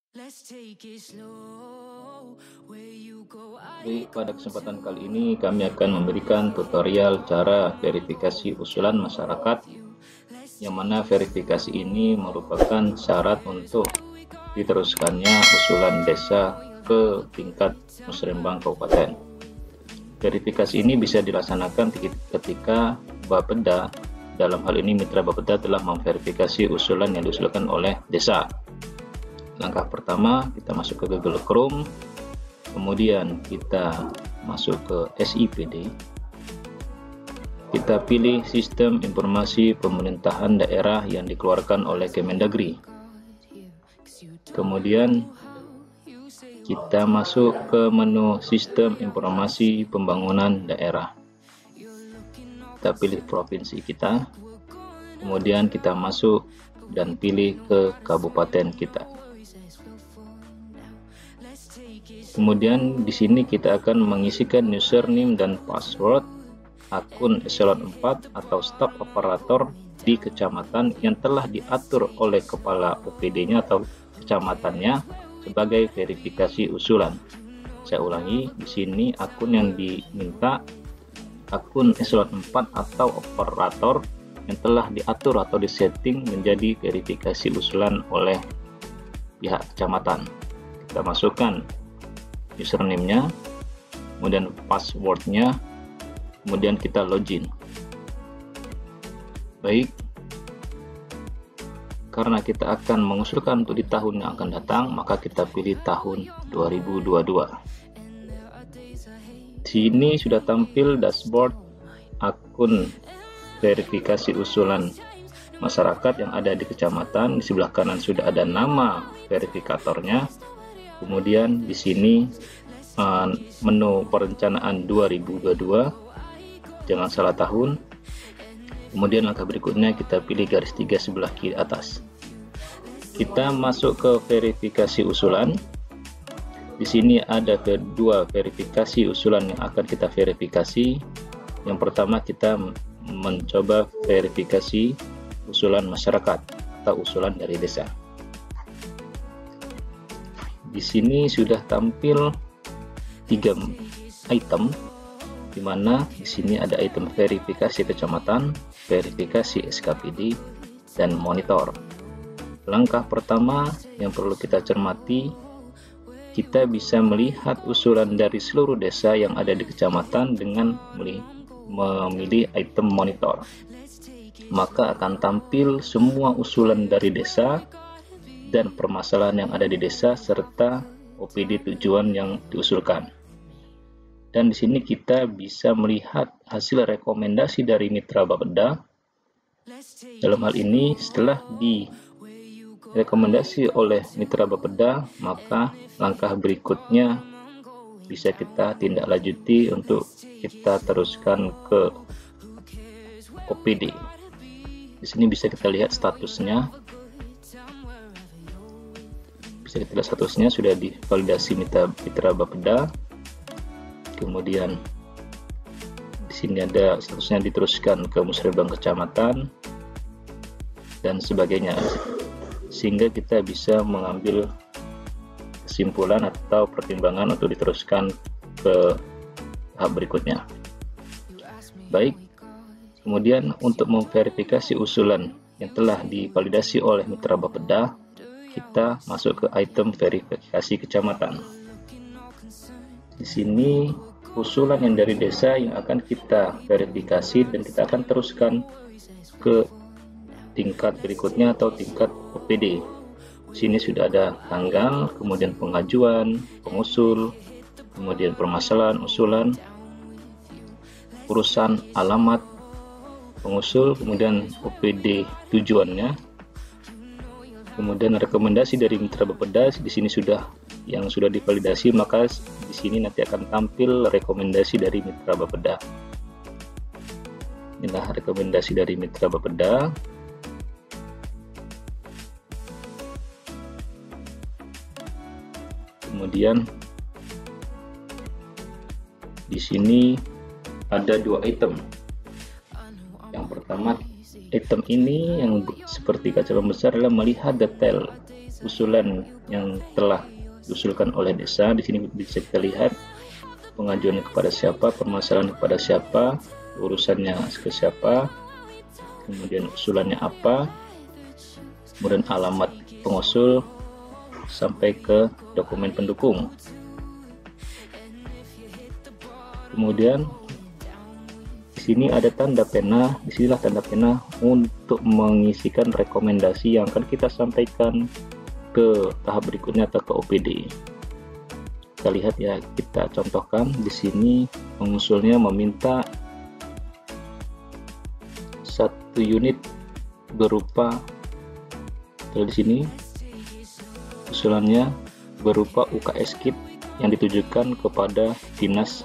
Jadi pada kesempatan kali ini kami akan memberikan tutorial cara verifikasi usulan masyarakat, yang mana verifikasi ini merupakan syarat untuk diteruskannya usulan desa ke tingkat musrembang kabupaten. Verifikasi ini bisa dilaksanakan ketika Bapeda, dalam hal ini Mitra Bapeda, telah memverifikasi usulan yang diusulkan oleh desa. Langkah pertama, kita masuk ke Google Chrome, kemudian kita masuk ke SIPD, kita pilih Sistem Informasi Pemerintahan Daerah yang dikeluarkan oleh Kemendagri. Kemudian kita masuk ke menu Sistem Informasi Pembangunan Daerah, kita pilih provinsi kita, kemudian kita masuk dan pilih ke kabupaten kita. Kemudian di sini kita akan mengisikan username dan password akun eselon 4 atau staf operator di kecamatan yang telah diatur oleh kepala OPD-nya atau kecamatannya sebagai verifikasi usulan. Saya ulangi, di sini akun yang diminta akun eselon 4 atau operator yang telah diatur atau disetting menjadi verifikasi usulan oleh pihak kecamatan. Kita masukkan username-nya, kemudian password-nya, kemudian kita login. Baik, karena kita akan mengusulkan untuk di tahun yang akan datang, maka kita pilih tahun 2022. Sini sudah tampil dashboard akun verifikasi usulan masyarakat yang ada di kecamatan. Di sebelah kanan sudah ada nama verifikatornya. Kemudian di sini menu perencanaan 2022, jangan salah tahun. Kemudian langkah berikutnya kita pilih garis 3 sebelah kiri atas. Kita masuk ke verifikasi usulan. Di sini ada kedua verifikasi usulan yang akan kita verifikasi. Yang pertama kita mencoba verifikasi usulan masyarakat atau usulan dari desa. Di sini sudah tampil 3 item, di mana di sini ada item verifikasi kecamatan, verifikasi SKPD, dan monitor. Langkah pertama yang perlu kita cermati, kita bisa melihat usulan dari seluruh desa yang ada di kecamatan dengan memilih item monitor. Maka akan tampil semua usulan dari desa dan permasalahan yang ada di desa serta OPD tujuan yang diusulkan. Dan di sini kita bisa melihat hasil rekomendasi dari Mitra Bapeda. Dalam hal ini setelah direkomendasi oleh Mitra Bapeda, maka langkah berikutnya bisa kita tindak lanjuti untuk kita teruskan ke OPD. Di sini bisa kita lihat statusnya. Bisa kita lihat statusnya sudah divalidasi Mitra Bapeda. Kemudian di sini ada statusnya diteruskan ke musrembang kecamatan dan sebagainya, sehingga kita bisa mengambil kesimpulan atau pertimbangan untuk diteruskan ke tahap berikutnya. Baik, kemudian untuk memverifikasi usulan yang telah divalidasi oleh Mitra Bapeda, kita masuk ke item verifikasi kecamatan. Di sini usulan yang dari desa yang akan kita verifikasi dan kita akan teruskan ke tingkat berikutnya atau tingkat OPD. Di sini sudah ada tanggal, kemudian pengajuan, pengusul, kemudian permasalahan usulan, urusan alamat pengusul, kemudian OPD tujuannya, kemudian rekomendasi dari Mitra Bapeda. Di sini sudah divalidasi, maka di sini nanti akan tampil rekomendasi dari Mitra Bapeda. Inilah rekomendasi dari Mitra Bapeda. Kemudian di sini ada 2 item. Yang pertama, item ini yang seperti kaca pembesar adalah melihat detail usulan yang telah diusulkan oleh desa. Di sini bisa kita lihat pengajuannya kepada siapa, permasalahan kepada siapa, urusannya ke siapa, kemudian usulannya apa, kemudian alamat pengusul sampai ke dokumen pendukung. Kemudian di sini ada tanda pena. Disinilah tanda pena untuk mengisikan rekomendasi yang akan kita sampaikan ke tahap berikutnya atau ke OPD. Kita lihat ya, kita contohkan di sini pengusulnya meminta 1 unit berupa, di sini usulannya berupa UKS kit yang ditujukan kepada Dinas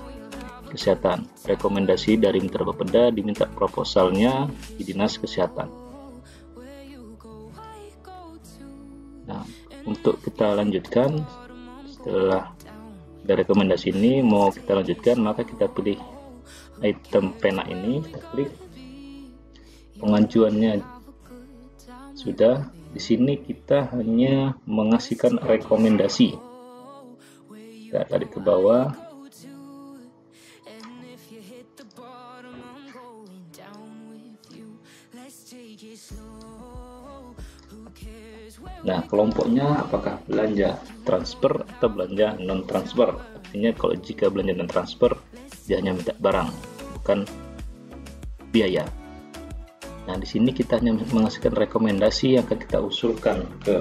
Kesehatan. Rekomendasi dari Mitra Bapeda diminta proposalnya di Dinas Kesehatan. Nah, untuk kita lanjutkan, setelah dari rekomendasi ini mau kita lanjutkan, maka kita pilih item pena ini, kita klik. Pengajuannya sudah. Di sini kita hanya mengasihkan rekomendasi. Kita tarik ke bawah. Nah, kelompoknya apakah belanja transfer atau belanja non transfer. Artinya kalau jika belanja non transfer, dia hanya minta barang, bukan biaya. Nah, di sini kita hanya mengasihkan rekomendasi yang akan kita usulkan ke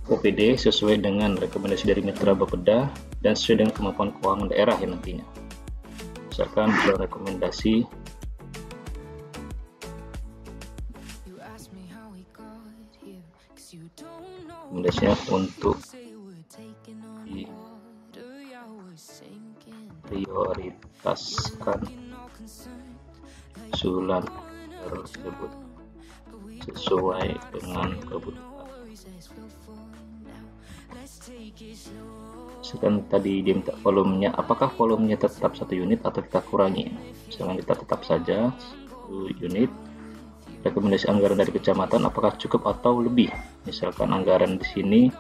OPD sesuai dengan rekomendasi dari Mitra Bapeda dan sesuai dengan kemampuan keuangan daerah yang nantinya. Misalkan rekomendasi rekomendasinya untuk diprioritaskan usulan tersebut sesuai dengan kebutuhan. Misalkan tadi dia minta volumenya, apakah volumenya tetap 1 unit atau kita kurangi? Misalkan kita tetap saja 1 unit. Rekomendasi anggaran dari kecamatan apakah cukup atau lebih? Misalkan anggaran di sini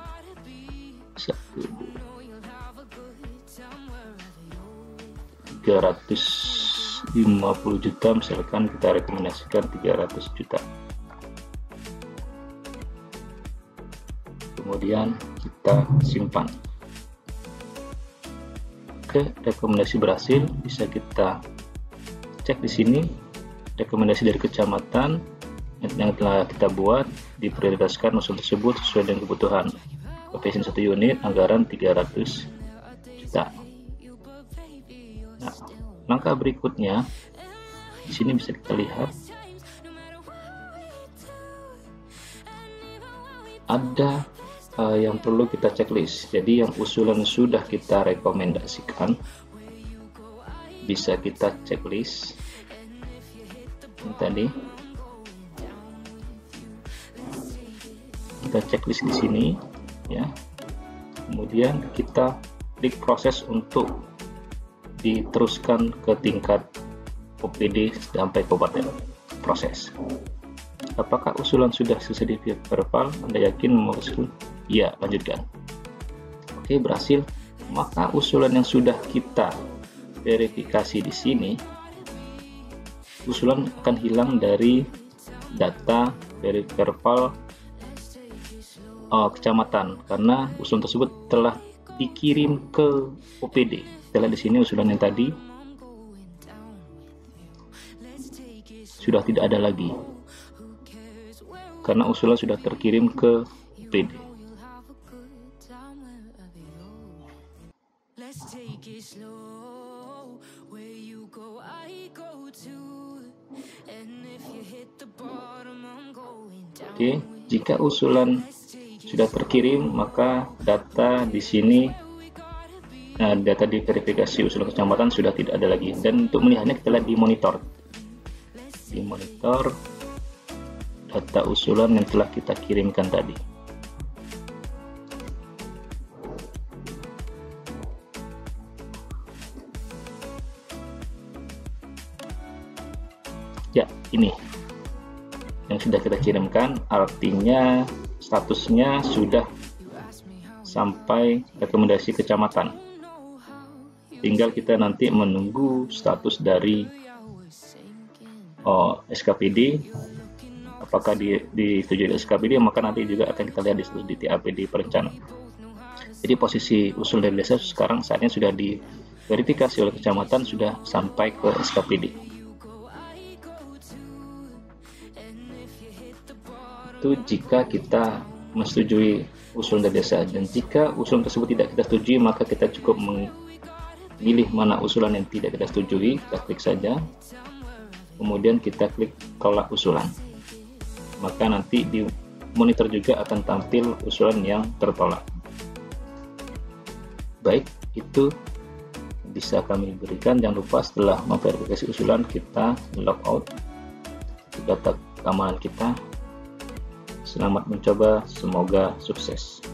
350 juta, misalkan kita rekomendasikan 300 juta. Kemudian kita simpan. Oke, rekomendasi berhasil. Bisa kita cek di sini rekomendasi dari kecamatan yang telah kita buat, diprioritaskan usul tersebut sesuai dengan kebutuhan. Koefisien 1 unit, anggaran 300 juta. Nah, langkah berikutnya di sini bisa kita lihat ada yang perlu kita checklist. Jadi yang usulan sudah kita rekomendasikan bisa kita checklist. Ini tadi kita checklist di sini ya. Kemudian kita klik proses untuk diteruskan ke tingkat OPD sampai kabupaten. Proses. Apakah usulan sudah selesai di pihak verbal? Anda yakin mau usul? Ya, lanjutkan. Oke, berhasil. Maka usulan yang sudah kita verifikasi di sini, usulan akan hilang dari data dari verbal kecamatan karena usulan tersebut telah dikirim ke OPD. Kita lihat di sini usulan yang tadi sudah tidak ada lagi karena usulan sudah terkirim ke OPD. Oke, jika usulan sudah terkirim, maka data di sini, data di verifikasi usulan kecamatan sudah tidak ada lagi. Dan untuk melihatnya kita lihat di monitor. Di monitor data usulan yang telah kita kirimkan tadi. Ya, ini yang sudah kita kirimkan, artinya statusnya sudah sampai rekomendasi kecamatan. Tinggal kita nanti menunggu status dari SKPD. Apakah disetujui SKPD, maka nanti juga akan kita lihat di TAPD perencana. Jadi posisi usul dari desa sekarang saatnya sudah diverifikasi oleh kecamatan, sudah sampai ke SKPD. Itu jika kita menyetujui usul dari desa, dan jika usul tersebut tidak kita setujui, maka kita cukup memilih mana usulan yang tidak kita setujui, kita klik saja, kemudian kita klik tolak usulan, maka nanti di monitor juga akan tampil usulan yang tertolak. Baik, itu bisa kami berikan. Jangan lupa setelah memverifikasi usulan kita logout data keamanan kita. Selamat mencoba, semoga sukses.